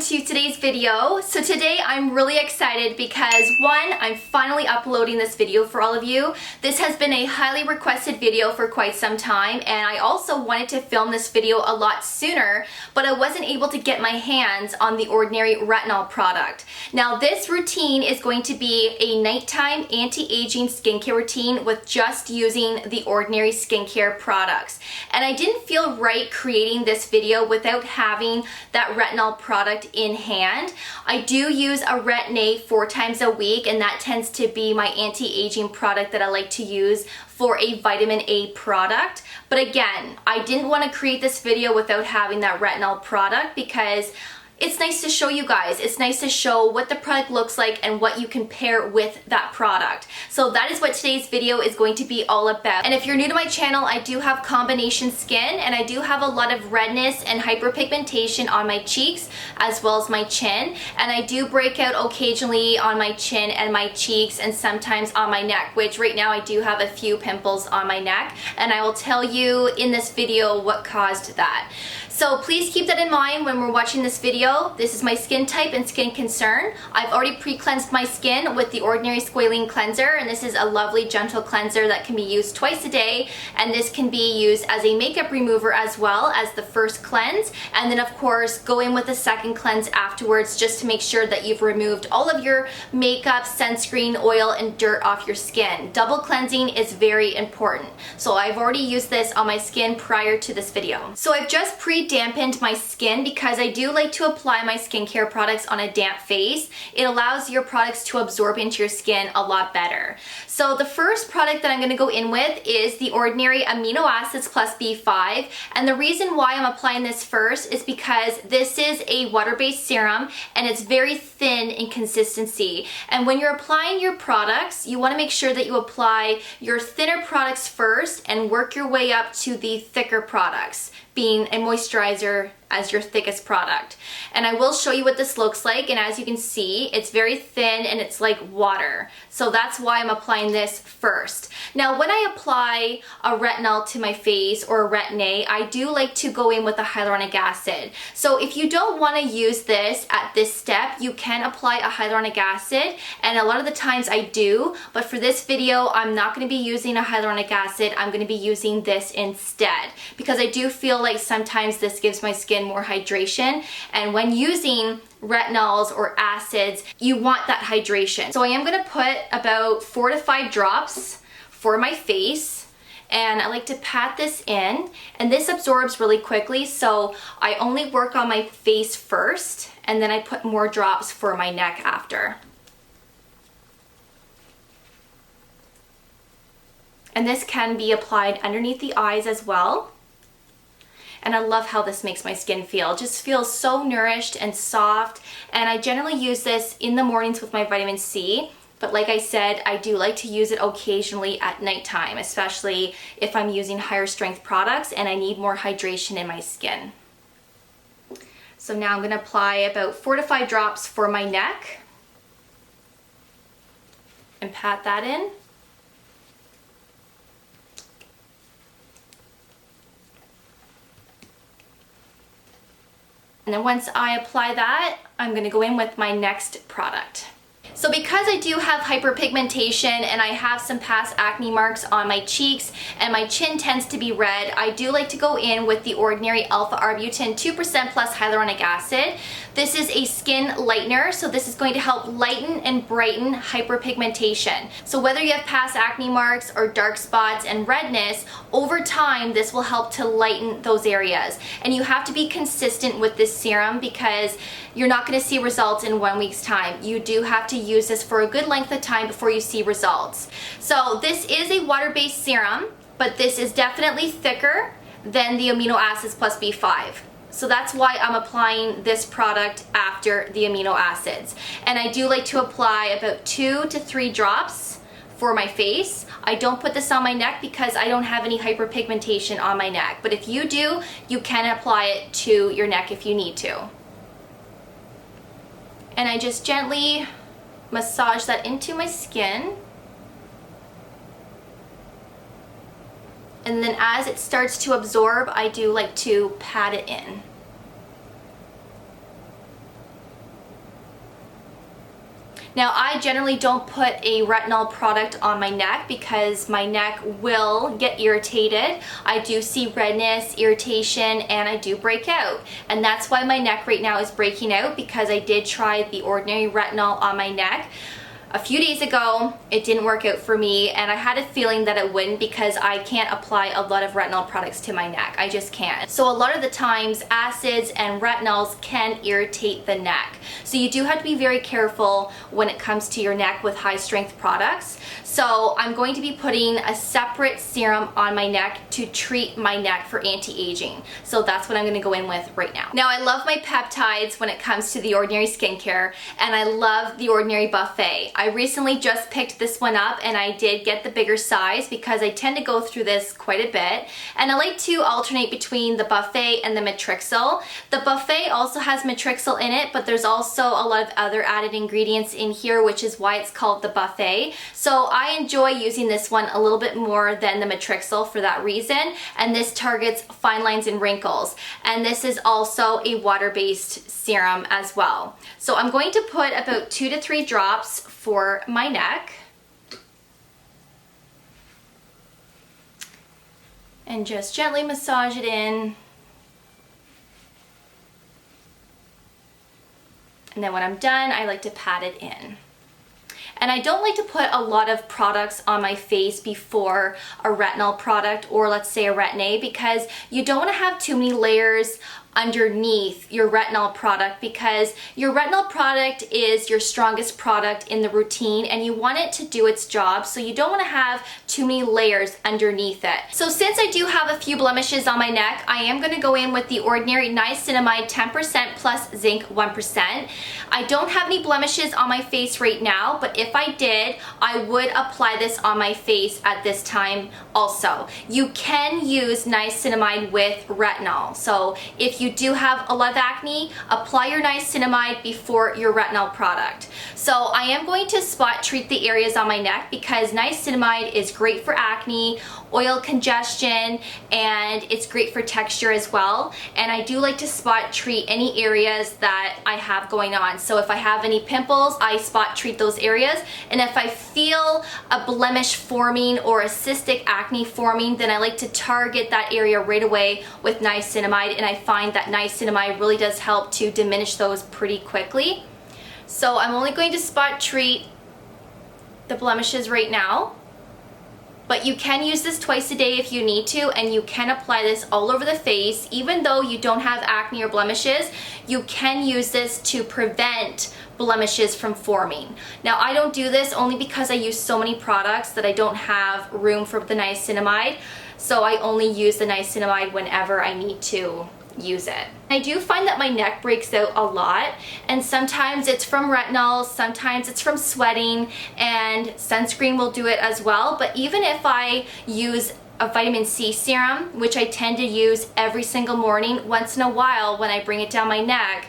to today's video. So today I'm really excited because one, I'm finally uploading this video for all of you. This has been a highly requested video for quite some time, and I also wanted to film this video a lot sooner, but I wasn't able to get my hands on the Ordinary Retinol product. Now this routine is going to be a nighttime anti-aging skincare routine with just using the Ordinary skincare products. And I didn't feel right creating this video without having that retinol product in hand. I do use a Renee 4 times a week, and that tends to be my anti-aging product that I like to use for a vitamin A product. But again, I didn't want to create this video without having that retinol product because it's nice to show you guys. It's nice to show what the product looks like and what you can pair with that product. So that is what today's video is going to be all about. And if you're new to my channel, I do have combination skin, and I do have a lot of redness and hyperpigmentation on my cheeks as well as my chin. And I do break out occasionally on my chin and my cheeks and sometimes on my neck, which right now I do have a few pimples on my neck. And I will tell you in this video what caused that. So please keep that in mind when we're watching this video. This is my skin type and skin concern. I've already pre-cleansed my skin with the Ordinary Squalene Cleanser, and this is a lovely gentle cleanser that can be used twice a day, and this can be used as a makeup remover as well as the first cleanse, and then of course go in with a second cleanse afterwards just to make sure that you've removed all of your makeup, sunscreen, oil, and dirt off your skin. Double cleansing is very important. So I've already used this on my skin prior to this video. So I've just dampened my skin because I do like to apply my skincare products on a damp face. It allows your products to absorb into your skin a lot better. So the first product that I'm going to go in with is the Ordinary Amino Acids Plus B5, and the reason why I'm applying this first is because this is a water-based serum and it's very thin in consistency. And when you're applying your products, you want to make sure that you apply your thinner products first and work your way up to the thicker products, being a moisturizer as your thickest product. And I will show you what this looks like, and as you can see, it's very thin and it's like water. So that's why I'm applying this first. Now when I apply a retinol to my face or a Retin-A, I do like to go in with a hyaluronic acid. So if you don't want to use this at this step, you can apply a hyaluronic acid, and a lot of the times I do, but for this video I'm not going to be using a hyaluronic acid. I'm going to be using this instead because I do feel like sometimes this gives my skin more hydration, and when using retinols or acids, you want that hydration. So I am going to put about 4 to 5 drops for my face, and I like to pat this in, and this absorbs really quickly, so I only work on my face first and then I put more drops for my neck after. And this can be applied underneath the eyes as well. And I love how this makes my skin feel. It just feels so nourished and soft. And I generally use this in the mornings with my vitamin C. But like I said, I do like to use it occasionally at nighttime, especially if I'm using higher strength products and I need more hydration in my skin. So now I'm going to apply about 4 to 5 drops for my neck and pat that in. And then once I apply that, I'm going to go in with my next product. So because I do have hyperpigmentation and I have some past acne marks on my cheeks and my chin tends to be red, I do like to go in with the Ordinary Alpha Arbutin 2% plus hyaluronic acid. This is a skin lightener, so this is going to help lighten and brighten hyperpigmentation. So whether you have past acne marks or dark spots and redness, over time this will help to lighten those areas. And you have to be consistent with this serum because you're not going to see results in 1 week's time. You do have to use this for a good length of time before you see results. So this is a water-based serum, but this is definitely thicker than the Amino Acids Plus B5. So that's why I'm applying this product after the amino acids. And I do like to apply about 2 to 3 drops for my face. I don't put this on my neck because I don't have any hyperpigmentation on my neck. But if you do, you can apply it to your neck if you need to. And I just gently massage that into my skin. And then as it starts to absorb, I do like to pat it in. Now, I generally don't put a retinol product on my neck because my neck will get irritated. I do see redness, irritation, and I do break out. And that's why my neck right now is breaking out, because I did try the ordinary retinol on my neck a few days ago. It didn't work out for me, and I had a feeling that it wouldn't because I can't apply a lot of retinol products to my neck. I just can't. So a lot of the times acids and retinols can irritate the neck. So you do have to be very careful when it comes to your neck with high strength products. So I'm going to be putting a separate serum on my neck to treat my neck for anti-aging. So that's what I'm going to go in with right now. Now, I love my peptides when it comes to the Ordinary skincare, and I love the Ordinary Buffet. I recently just picked this one up, and I did get the bigger size because I tend to go through this quite a bit, and I like to alternate between the Buffet and the Matrixyl. The Buffet also has Matrixyl in it, but there's also a lot of other added ingredients in here, which is why it's called the Buffet. So I enjoy using this one a little bit more than the Matrixyl for that reason, and this targets fine lines and wrinkles. And this is also a water-based serum as well. So I'm going to put about 2 to 3 drops for my neck. And just gently massage it in. And then when I'm done, I like to pat it in. And I don't like to put a lot of products on my face before a retinol product, or let's say a Retin-A, because you don't want to have too many layers underneath your retinol product, because your retinol product is your strongest product in the routine and you want it to do its job, so you don't want to have too many layers underneath it. So since I do have a few blemishes on my neck, I am going to go in with the Ordinary Niacinamide 10% plus zinc 1%. I don't have any blemishes on my face right now, but if I did, I would apply this on my face at this time also. You can use niacinamide with retinol. So if you do have a lot of acne, apply your niacinamide before your retinol product. So I am going to spot treat the areas on my neck because niacinamide is great for acne, oil congestion, and it's great for texture as well. And I do like to spot treat any areas that I have going on. So if I have any pimples, I spot treat those areas. And if I feel a blemish forming or a cystic acne forming, then I like to target that area right away with niacinamide, and I find that niacinamide really does help to diminish those pretty quickly. So I'm only going to spot treat the blemishes right now. But you can use this twice a day if you need to, and you can apply this all over the face. Even though you don't have acne or blemishes, you can use this to prevent blemishes from forming. Now, I don't do this only because I use so many products that I don't have room for the niacinamide. So I only use the niacinamide whenever I need to use it. I do find that my neck breaks out a lot, and sometimes it's from retinol, sometimes it's from sweating, and sunscreen will do it as well. But even if I use a vitamin C serum, which I tend to use every single morning, once in a while when I bring it down my neck,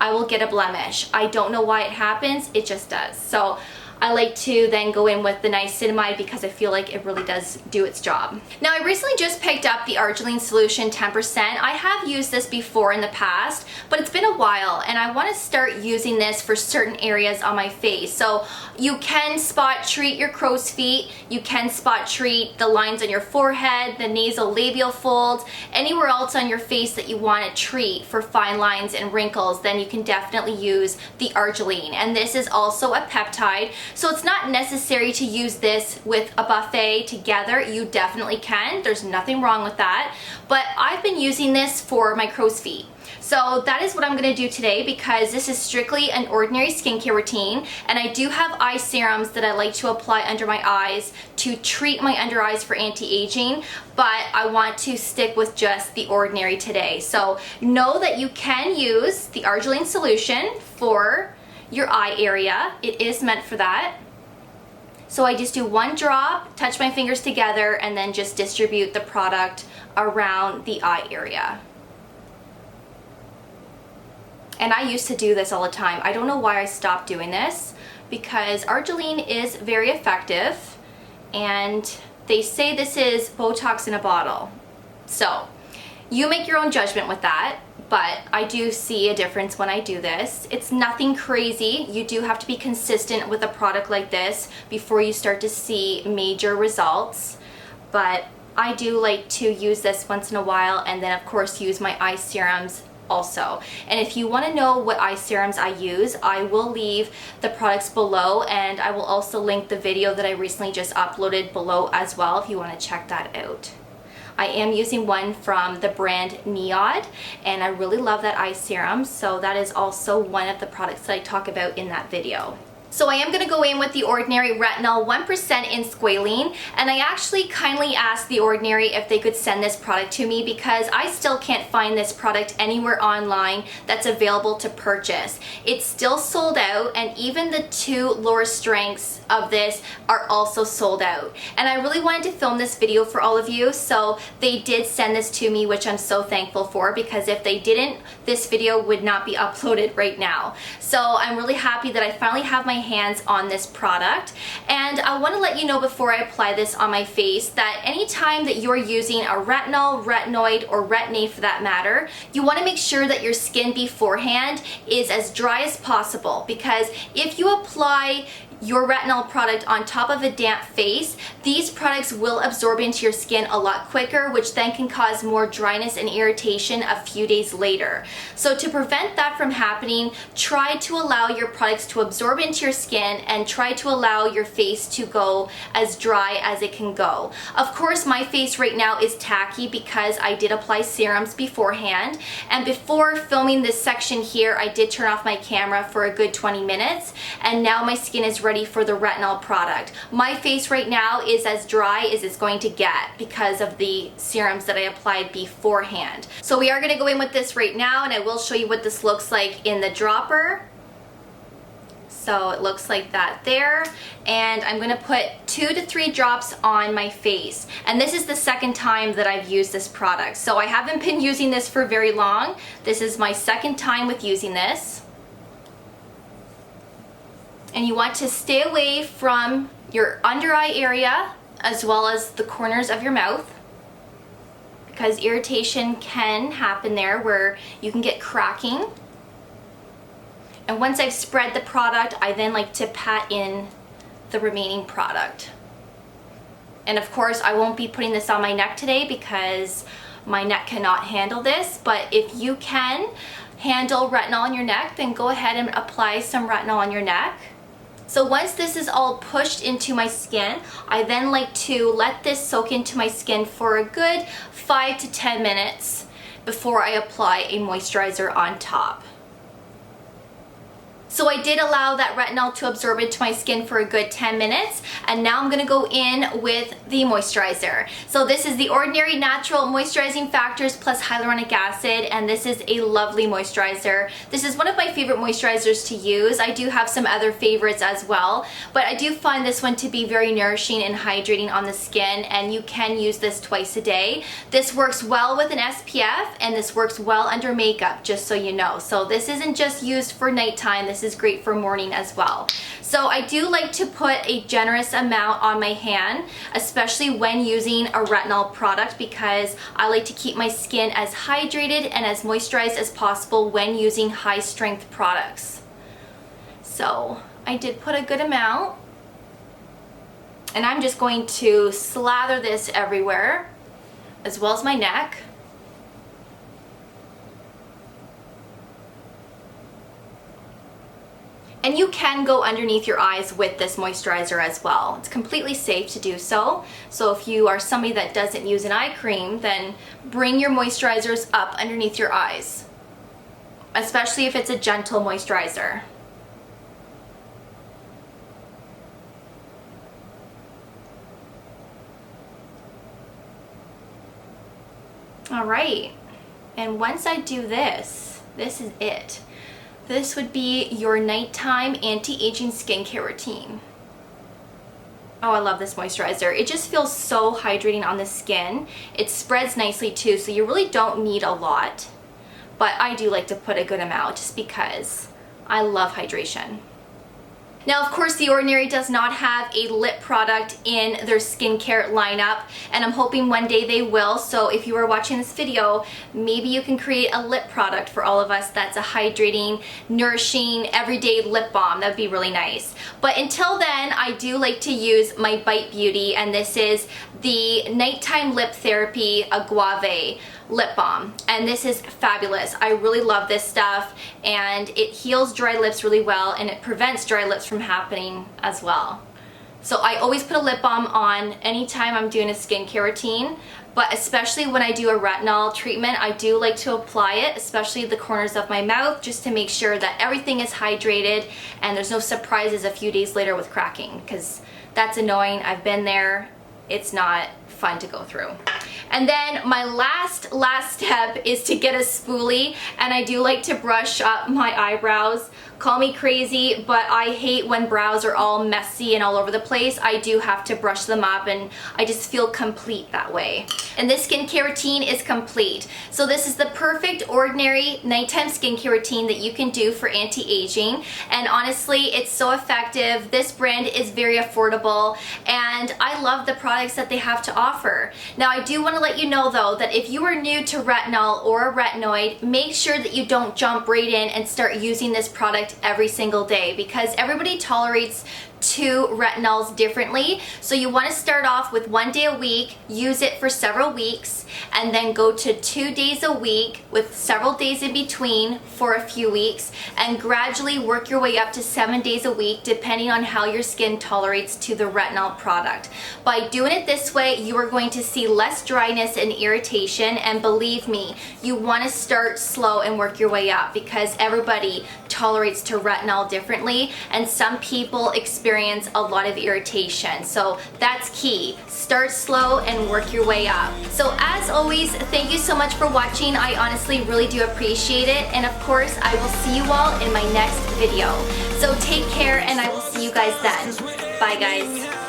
I will get a blemish. I don't know why it happens, it just does. So I like to then go in with the niacinamide because I feel like it really does do its job. Now, I recently just picked up the Arginine Solution 10%. I have used this before in the past, but it's been a while, and I want to start using this for certain areas on my face. So you can spot treat your crow's feet, you can spot treat the lines on your forehead, the nasal labial folds, anywhere else on your face that you want to treat for fine lines and wrinkles, then you can definitely use the Arginine. And this is also a peptide. So it's not necessary to use this with a Buffet together. You definitely can. There's nothing wrong with that. But I've been using this for my crow's feet. So that is what I'm going to do today because this is strictly an ordinary skincare routine, and I do have eye serums that I like to apply under my eyes to treat my under eyes for anti-aging, but I want to stick with just the ordinary today. So know that you can use the Arginine Solution for your eye area. It is meant for that. So I just do 1 drop, touch my fingers together, and then just distribute the product around the eye area. And I used to do this all the time. I don't know why I stopped doing this because Arginine is very effective, and they say this is Botox in a bottle. So You make your own judgment with that, but I do see a difference when I do this. It's nothing crazy. You do have to be consistent with a product like this before you start to see major results, but I do like to use this once in a while, and then of course use my eye serums also. And if you want to know what eye serums I use, I will leave the products below, and I will also link the video that I recently just uploaded below as well if you want to check that out. I am using one from the brand Neod, and I really love that eye serum, so that is also one of the products that I talk about in that video. So I am going to go in with the Ordinary Retinol 1% in Squalene, and I actually kindly asked the Ordinary if they could send this product to me because I still can't find this product anywhere online that's available to purchase. It's still sold out, and even the 2 lower strengths of this are also sold out. And I really wanted to film this video for all of you, so they did send this to me, which I'm so thankful for, because if they didn't, this video would not be uploaded right now. So I'm really happy that I finally have my hands on this product, and I want to let you know before I apply this on my face that anytime that you're using a retinol, retinoid, or retin-A for that matter, you want to make sure that your skin beforehand is as dry as possible, because if you apply your retinol product on top of a damp face, these products will absorb into your skin a lot quicker, which then can cause more dryness and irritation a few days later. So to prevent that from happening, try to allow your products to absorb into your skin and try to allow your face to go as dry as it can go. Of course, my face right now is tacky because I did apply serums beforehand, and before filming this section here, I did turn off my camera for a good 20 minutes, and now my skin is ready for the retinol product. My face right now is as dry as it's going to get because of the serums that I applied beforehand. So we are going to go in with this right now, and I will show you what this looks like in the dropper. So it looks like that there, and I'm going to put 2 to 3 drops on my face, and this is the second time that I've used this product, so I haven't been using this for very long. This is my second time with using this. And you want to stay away from your under eye area as well as the corners of your mouth, because irritation can happen there where you can get cracking. And once I've spread the product, I then like to pat in the remaining product. And of course, I won't be putting this on my neck today because my neck cannot handle this, but if you can handle retinol on your neck, then go ahead and apply some retinol on your neck. So once this is all pushed into my skin, I then like to let this soak into my skin for a good 5 to 10 minutes before I apply a moisturizer on top. So I did allow that retinol to absorb into my skin for a good 10 minutes, and now I'm gonna go in with the moisturizer. So this is the Ordinary Natural Moisturizing Factors plus Hyaluronic Acid, and this is a lovely moisturizer. This is one of my favorite moisturizers to use. I do have some other favorites as well, but I do find this one to be very nourishing and hydrating on the skin, and you can use this twice a day. This works well with an SPF, and this works well under makeup, just so you know. So this isn't just used for nighttime, this is great for morning as well. So I do like to put a generous amount on my hand, especially when using a retinol product, because I like to keep my skin as hydrated and as moisturized as possible when using high strength products. So I did put a good amount, and I'm just going to slather this everywhere as well as my neck. And you can go underneath your eyes with this moisturizer as well. It's completely safe to do so. So if you are somebody that doesn't use an eye cream, then bring your moisturizers up underneath your eyes, especially if it's a gentle moisturizer. All right, and once I do this, this is it. This would be your nighttime anti-aging skincare routine. Oh, I love this moisturizer. It just feels so hydrating on the skin. It spreads nicely too, so you really don't need a lot. But I do like to put a good amount just because I love hydration. Now, of course, The Ordinary does not have a lip product in their skincare lineup, and I'm hoping one day they will. So if you are watching this video, maybe you can create a lip product for all of us that's a hydrating, nourishing, everyday lip balm. That would be really nice. But until then, I do like to use my Bite Beauty, and this is the Nighttime Lip Therapy Agave lip balm, and this is fabulous. I really love this stuff, and it heals dry lips really well, and it prevents dry lips from happening as well. So I always put a lip balm on anytime I'm doing a skincare routine, but especially when I do a retinol treatment, I do like to apply it, especially the corners of my mouth, just to make sure that everything is hydrated and there's no surprises a few days later with cracking, because that's annoying. I've been there. It's not fun to go through. And then my last step is to get a spoolie, and I do like to brush up my eyebrows. Call me crazy, but I hate when brows are all messy and all over the place. I do have to brush them up, and I just feel complete that way. And this skincare routine is complete. So this is the perfect Ordinary nighttime skincare routine that you can do for anti-aging. And honestly, it's so effective. This brand is very affordable, and I love the products that they have to offer. Now, I do want to let you know though that if you are new to retinol or a retinoid, make sure that you don't jump right in and start using this product every single day, because everybody tolerates two retinols differently. So you want to start off with 1 day a week, use it for several weeks, and then go to 2 days a week with several days in between for a few weeks, and gradually work your way up to 7 days a week depending on how your skin tolerates to the retinol product. By doing it this way, you are going to see less dryness and irritation, and believe me, you want to start slow and work your way up, because everybody tolerates to retinol differently, and some people experience a lot of irritation. So that's key. Start slow and work your way up. So as always, thank you so much for watching. I honestly really do appreciate it. And of course, I will see you all in my next video. So take care, and I will see you guys then. Bye guys.